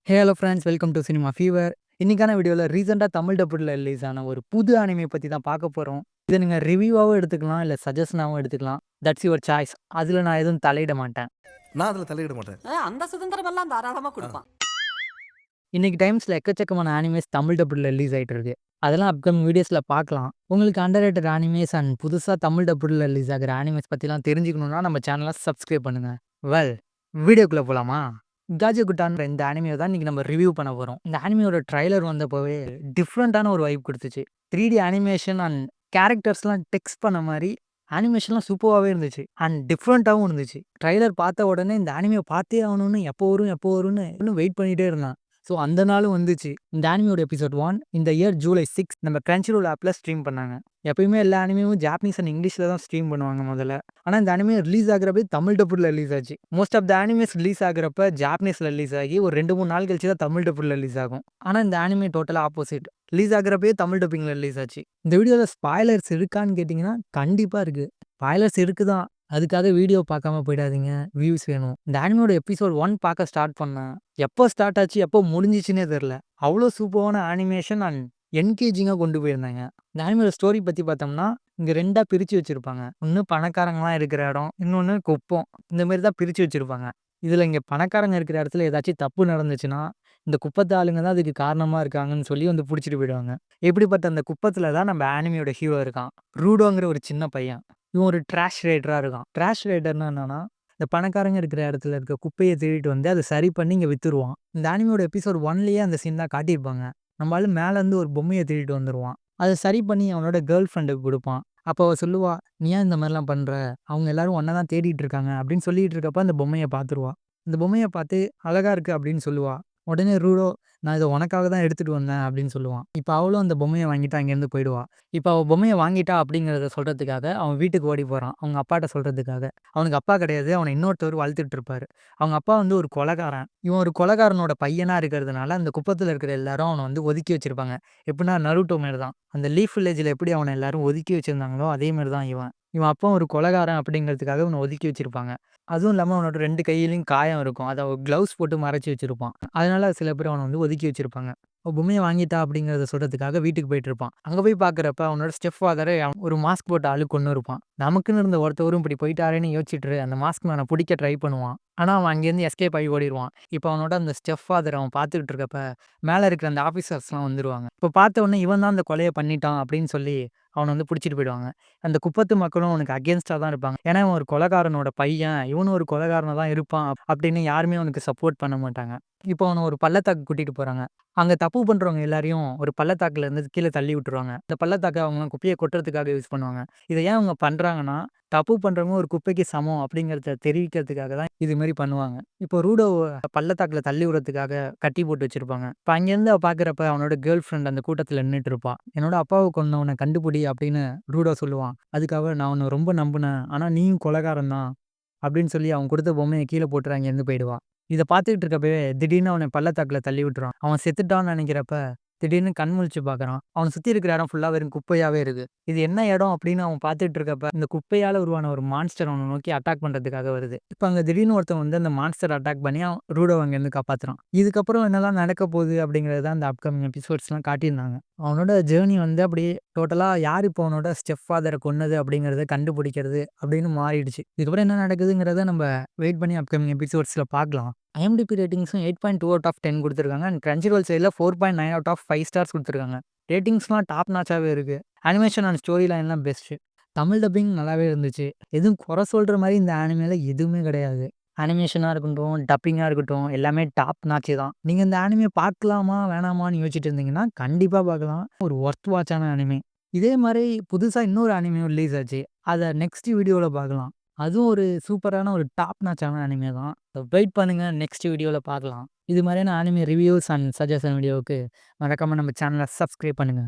Hello friends, welcome to cinema fever. இன்னைக்கான வீடியோவில் ரீசெண்டாக தமிழ் டப்புல ரிலீஸ் ஆன ஒரு புது அனிமே பற்றி தான் பார்க்க போகிறோம். இதை நீங்கள் ரிவ்யூவாகவும் எடுத்துக்கலாம், இல்லை சஜஷனாகவும் எடுத்துக்கலாம். That's your choice. அதில் நான் எதுவும் தலையிட மாட்டேன். நான் அதுல தலையிட மாட்டேன். அந்த சுதந்திரமெல்லாம் தாராளமா குடுப்பான். இன்னைக்கு டைம்ஸில் எக்கச்சக்கமான அனிமேஸ் தமிழ் டப்புல ரிலீஸ் ஆகிட்டு இருக்கு. அதெல்லாம் அப்கமிங் வீடியோஸில் பார்க்கலாம். உங்களுக்கு அண்டர்ரேட்டட் அனிமேஸ் அண்ட் புதுசாக தமிழ் டப்புல ரிலீஸ் ஆகிற அனிமேஸ் பற்றிலாம் தெரிஞ்சுக்கணுன்னா நம்ம சேனலை சப்ஸ்கிரைப் பண்ணுங்கள். வெல், வீடியோக்குள்ளே போகலாமா? காஜகுட்டான்ற இந்த அனிமையை தான் இன்றைக்கி நம்ம ரிவ்யூ பண்ண போகிறோம். இந்த அனிமையோட ட்ரைலர் வந்தப்போவே டிஃப்ரெண்ட்டான ஒரு வைப் கொடுத்துச்சு. 3D அனிமேஷன் அண்ட் கேரக்டர்ஸ்லாம் டெக்ஸ்ட் பண்ண மாதிரி அனிமேஷன்லாம் சூப்பராகவே இருந்துச்சு அண்ட் டிஃப்ரெண்ட்டாகவும் இருந்துச்சு. ட்ரைலர் பார்த்த உடனே இந்த அனிமையை பார்த்தே ஆகணும்னு எப்போ வரும்னு இன்னும் வெயிட் பண்ணிகிட்டே இருந்தான். ஸோ அந்த நாளும் வந்துச்சு. இந்த அனிமையோட எபிசோட் 1 இந்த இயர் ஜூலை 6 நம்ம கிரன்ச்சிரோல் ஆப்பில் ஸ்ட்ரீம் பண்ணாங்க. எப்பயுமே எல்லா அனிமையும் ஜாப்பனீஸ் அண்ட் இங்கிலீஷில் தான் ஸ்ட்ரீம் பண்ணுவாங்க முதல்ல. ஆனால் இந்த அனிமே ரிலீஸ் ஆகிறப்ப தமிழ் டப்புல ரிலீஸ் ஆச்சு. Most of the animes release ஆகிறப்ப ஜாப்பனீஸில் ரிலீஸ் ஆகி ஒரு 2-3 நாள் கழிச்சு தான் தமிழ் டப்புல ரிலீஸ் ஆகும். ஆனால் இந்த அனிமே டோட்டலாக ஆப்போசிட். ரிலீஸ் ஆகிறப்பே தமிழ் டப்பிங்கில் ரிலீஸ் ஆச்சு. இந்த வீடியோவில் ஸ்பாய்லர்ஸ் இருக்கான்னு கேட்டிங்கன்னா கண்டிப்பாக இருக்குது. ஸ்பாய்லர்ஸ் இருக்குதான், அதுக்காக வீடியோ பார்க்காம போயிடாதீங்க. வியூஸ் வேணும். இந்த அனிமையோட எபிசோட் 1 பார்க்க ஸ்டார்ட் பண்ணேன். எப்போ ஸ்டார்ட் ஆச்சு, எப்போ முடிஞ்சிச்சுன்னே தெரில. அவ்வளோ சூப்பரான அனிமேஷன் அண்ட் என்கேஜிங்காக கொண்டு போயிருந்தாங்க. இந்த அனிமையோட ஸ்டோரி பற்றி பார்த்தோம்னா இங்கே 2ஆக பிரித்து வச்சுருப்பாங்க. ஒன்று பணக்காரங்களாம் இருக்கிற இடம், இன்னொன்று குப்பம். இந்த மாதிரி தான் பிரித்து வச்சுருப்பாங்க. இதில் இங்கே பணக்காரங்க இருக்கிற இடத்துல ஏதாச்சும் தப்பு நடந்துச்சுன்னா இந்த குப்பத்து ஆளுங்க தான் அதுக்கு காரணமாக இருக்காங்கன்னு சொல்லி வந்து பிடிச்சிட்டு போயிடுவாங்க. எப்படிப்பட்ட அந்த குப்பத்தில் தான் நம்ம அனிமையோட ஹீரோ இருக்கான். ரூடோங்கிற ஒரு சின்ன பையன். இவன் ஒரு ட்ராஷ் ரைடராக இருக்கான். ட்ராஷ் ரைடர்னா என்னன்னா, இந்த பணக்காரங்க இருக்கிற இடத்துல இருக்க குப்பையை திருடிட்டு வந்து அதை சரி பண்ணி இங்கே விற்றுருவான். இந்த அனிமையோட எபிசோட் 1லயே அந்த சீன் தான் காட்டியிருப்பாங்க. நம்மளால மேலேருந்து ஒரு பொம்மையை திருடிட்டு வந்துடுவான். அதை சரி பண்ணி அவனோட கேர்ள் ஃப்ரெண்டுக்கு கொடுப்பான். அப்போ அவள் சொல்லுவா, நீ ஏன் இந்த மாதிரிலாம் பண்ணுற, அவங்க எல்லாரும் ஒன்றா தான் தேடிட்டு இருக்காங்க அப்படின்னு சொல்லிட்டு இருக்கப்ப அந்த பொம்மையை பார்த்துருவா. அந்த பொம்மையை பார்த்து அழகா இருக்கு அப்படின்னு சொல்லுவா. உடனே ரூடோ, நான் இதை உனக்காக தான் எடுத்துகிட்டு வந்தேன் அப்படின்னு சொல்லுவான். இப்போ அவளும் அந்த பொம்மையை வாங்கிட்டு அங்கேருந்து போயிடுவா. இப்போ அவள் பொம்மையை வாங்கிட்டா அப்படிங்கிறத சொல்கிறதுக்காக அவன் வீட்டுக்கு ஓடி போகிறான். அவங்க அப்பாட்ட சொல்கிறதுக்காக. அவனுக்கு அப்பா கிடையாது, அவனை இன்னொருத்தவர் வளர்த்துட்டு இருப்பாரு. அவங்க அப்பா வந்து ஒரு கொலைகாரன். இவன் ஒரு கொலைகாரனோட பையனாக இருக்கிறதுனால அந்த குப்பத்தில் இருக்கிற எல்லாரும் அவனை வந்து ஒதுக்கி வச்சிருப்பாங்க. எப்படின்னா நருட்டோ மாரி தான். அந்த லீஃப் வில்லேஜில் எப்படி அவனை எல்லாரும் ஒதுக்கி வச்சிருந்தாங்களோ அதே மாதிரி தான் இவன். இவன் அப்பா ஒரு கொலைகாரன் அப்படிங்கிறதுக்காக இவனை ஒதுக்கி வச்சிருப்பாங்க. அதுவும் இல்லாமல் அவனோட 2 கையிலையும் காயம் இருக்கும். அதை அவன் க்ளவுஸ் போட்டு மறைச்சி வச்சிருப்பான். அதனால சில பேர் அவனை வந்து ஒதுக்கி வச்சிருப்பாங்க. பொம்மையை வாங்கிட்டா அப்படிங்கிறத சொல்றதுக்காக வீட்டுக்கு போயிட்டு இருப்பான். அங்கே போய் பார்க்குறப்ப அவனோட ஸ்டெப் ஃபாதரை ஒரு மாஸ்க் போட்ட ஆளு கொன்று இருப்பான். நமக்குன்னு இருந்த ஒருத்தவரும் இப்படி போயிட்டாரேன்னு யோசிச்சுட்டு அந்த மாஸ்க் மேனை பிடிக்க ட்ரை பண்ணுவான். ஆனால் அவன் அங்கேருந்து எஸ்கேப் ஆகி ஓடிடுவான். இப்போ அவனோட அந்த ஸ்டெப் ஃபாதர் அவன் பார்த்துக்கிட்டு இருக்கப்ப மேலே இருக்கிற அந்த ஆஃபீஸர்ஸ்லாம் வந்துருவாங்க. இப்போ பார்த்த உடனே இவன் தான் அந்த கொலையை பண்ணிட்டான் அப்படின்னு சொல்லி அவனை வந்து பிடிச்சிட்டு போயிடுவாங்க. அந்த குப்பத்து மக்களும் அவனுக்கு அகேன்ஸ்டாக தான் இருப்பாங்க. ஏன்னா இவன் ஒரு கொலைகாரனோட பையன், இவனும் ஒரு கொலைகாரனாக தான் இருப்பான் அப்படின்னு யாருமே அவனுக்கு சப்போர்ட் பண்ண மாட்டாங்க. இப்போ அவனை ஒரு பள்ளத்தாக்கு கூட்டிட்டு போறாங்க. அங்க தப்பு பண்றவங்க எல்லாரையும் ஒரு பள்ளத்தாக்குல இருந்து கீழ தள்ளி விட்டுருவாங்க. இந்த பள்ளத்தாக்க அவங்க குப்பைய கொட்டுறதுக்காக யூஸ் பண்ணுவாங்க. இத ஏன் அவங்க பண்றாங்கன்னா, தப்பு பண்றவங்க ஒரு குப்பைக்கு சமம் அப்படிங்கிறத தெரிவிக்கிறதுக்காக தான் இது மாரி பண்ணுவாங்க. இப்போ ரூடோவ பள்ளத்தாக்குல தள்ளி விடுறதுக்காக கட்டி போட்டு வச்சிருப்பாங்க. இப்ப அங்கேருந்து அவ பார்க்குறப்ப அவனோட கேர்ள் ஃப்ரெண்ட் அந்த கூட்டத்துல நின்னுட்டு இருப்பா. என்னோட அப்பாவ கொன்னவன கண்டுபிடி அப்படின்னு ரூடோ சொல்லுவான். அதுக்கு அவ, நான் உன்ன ரொம்ப நம்புனேன். ஆனா நீயும் கொலைகாரன் தான் அப்படின்னு சொல்லி அவன் குடுத்த பொம்மைய கீழ போட்டுட்டு அங்கேருந்து போயிடுவா. இத பார்த்துக்கிட்டு இருக்கப்பவே திடீர்னு அவன பள்ளத்தாக்குல தள்ளி விட்டுருவான். அவன் செத்துட்டான்னு நெனைக்கிறப்ப, திடீர்னு கண் முழிச்சு பார்க்குறான். அவன சுத்தி இருக்கிற இடம் ஃபுல்லா வெறும் குப்பையாவே இருக்கு. இது என்ன இடம் அப்படின்னு அவன் பார்த்துட்டு இருக்கப்ப, இந்த குப்பையால உருவான ஒரு மான்ஸ்டர் அவன நோக்கி அட்டாக் பண்றதுக்காக வருது. இப்ப அங்க திடீர்னு ஒருத்தன் வந்து அந்த மான்ஸ்டர் அட்டாக் பண்ணி ரூடோவ அங்கேருந்து காப்பாத்துறான். இதுக்கப்புறம் என்னலாம் நடக்க போகுது அப்படிங்கிறது தான் அந்த அப்கமிங் எபிசோட்ஸ்லாம் காட்டியிருந்தாங்க. அவனோட ஜேர்னி வந்து அப்படியே டோட்டலா யார் இப்போ அவனோட ஸ்டெப் ஃபாதர கொன்னது அப்படிங்கிறத கண்டுபிடிக்கிறது அப்படின்னு மாறிடுச்சு. இதுக்கப்புறம் என்ன நடக்குதுங்கிறத நம்ம வெயிட் பண்ணி அப்கமிங் எபிசோட்ஸ்ல பார்க்கலாம். IMDb ரேட்டிங்ஸும் 8.2 அவுட் ஆஃப் 10 குடுத்துருக்காங்க. அண்ட் கிரன்ச்சிரோல் சைடுல 4.9 அவுட் ஆஃப் 5 ஸ்டார்ஸ் குடுத்துருக்காங்க. ரேட்டிங்ஸ்லாம் டாப் நாச்சாவே இருக்கு. அனிமேஷன் அண்ட் ஸ்டோரி லைன்லாம் பெஸ்ட்டு. தமிழ் டப்பிங் நல்லாவே இருந்துச்சு. எதுவும் குறை சொல்ற மாரி இந்த அனிமேல எதுவுமே கிடையாது. அனிமேஷனா இருக்கட்டும், டப்பிங்கா இருக்கட்டும், எல்லாமே டாப் நாச் தான். நீங்க இந்த அனிமே பார்க்கலாமா, வேணாமான்னு யோசிச்சுட்டு இருந்தீங்கன்னா, கண்டிப்பா பார்க்கலாம். ஒரு வொர்த் வாட்சான அனிமே. இதே மாரி புதுசா இன்னொரு அனிமே ரிலீஸ் ஆச்சு. அத நெக்ஸ்ட் வீடியோல பார்க்கலாம். அதுவும் ஒரு சூப்பரான ஒரு டாப் நாச்சான அனிமே தான். வெயிட் பண்ணுங்க, நெக்ஸ்ட் வீடியோல பார்க்கலாம். இது மாதிரியான அனிமே ரிவ்யூஸ் அண்ட் சஜஷன் வீடியோவுக்கு மறக்காம நம்ம சேனலை சப்ஸ்கிரைப் பண்ணுங்க.